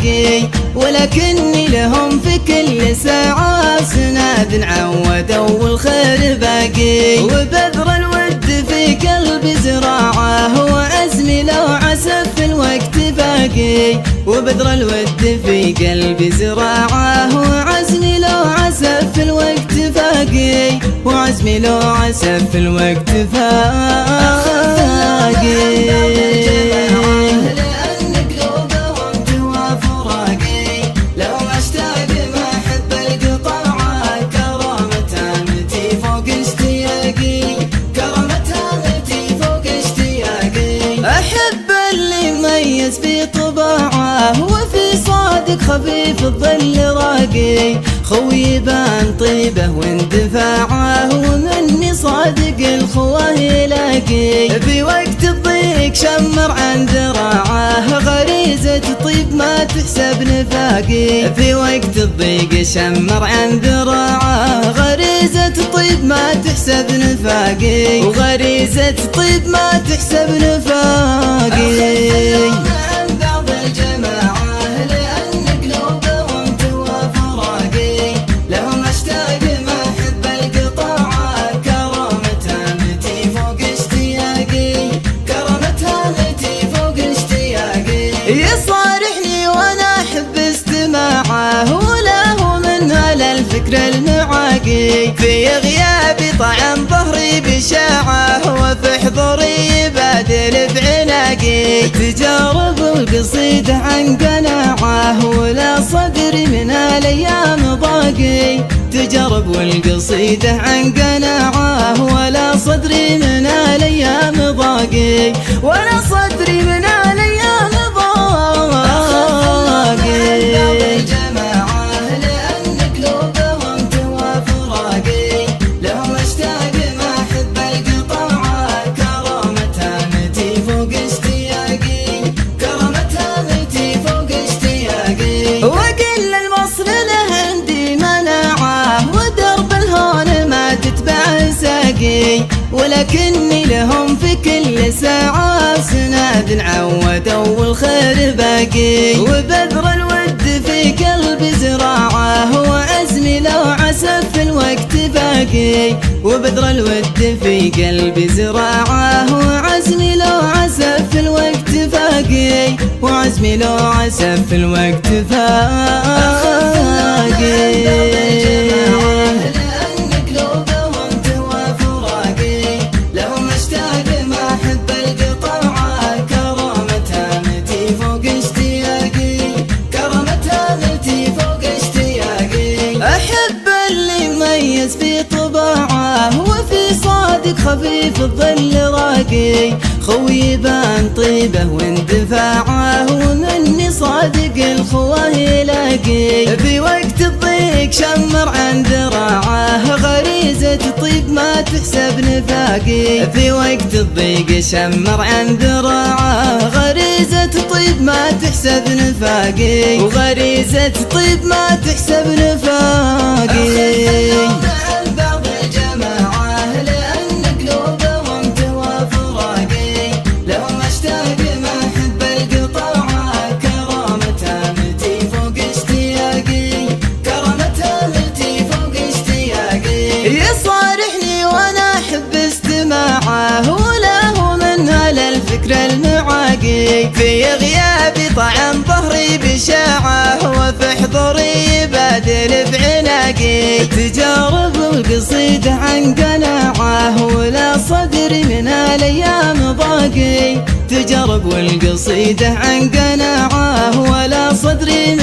باقي، ولكني لهم في كل ساعة سناد عودوا والخير باقي. وبذر الود في قلبي زراعة وعزمي لو عسف في الوقت باقي. وبذر الود في قلبي زراعة وعزمي لو عسف في الوقت باقي. وعزمي لو عسف في الوقت باقي. في طباعه وفي صادق خفيف الظل راقي. خوي بان طيبه واندفاعه ومني صادق الخواه يلاقي. في وقت الضيق شمر عن ذراعه غريزة طيب ما تحسب نفاقي. في وقت الضيق شمر عن ذراعه غريزة طيب ما تحسب نفاقي. وغريزة طيب ما تحسب نفاقي. يصارحني وانا احب استماعه وله منها للفكر المعاقي. في غيابي طعن ظهري بشاعه وفي حضوري يبادل بعناقي. تجارب القصيدة عن قناعه ولا صدري من الايام ضاقي. تجارب والقصيدة عن قناعه ولا صدري من الايام ضاقي. ولا صدري من الايام وكل المصر له عندي مناعه ودرب الهون ما تتبع ساقي. ولكني لهم في كل ساعة سناد عودوا والخير باقي. وبذر الود في قلبي زراعه وعزمي لو عسف في الوقت باقي. وبذر الود في قلبي زراعه وعزمي لو عسف في الوقت باقي. وعزمي لو عسف في الوقت باقي. في طباعه وفي صادق خفيف الظل راقي. خوي بان طيبه واندفاعه ومني صادق الخواه يلاقي. في وقت الضيق شمر عن ذراعه غريزة طيب ما تحسب نفاقي. في وقت الضيق شمر عن ذراعه غريزة طيب ما تحسب نفاقي. وغريزة طيب ما تحسب نفاقي. يصارحني وانا احب استماعه وله منها للفكر المعاقي. في غيابي طعن ظهري بشاعه وفي حضوري يبادل بعناقي. تجارب القصيدة عن قناعه ولا صدري من الايام ضاقي. تجارب والقصيدة عن قناعه ولا صدري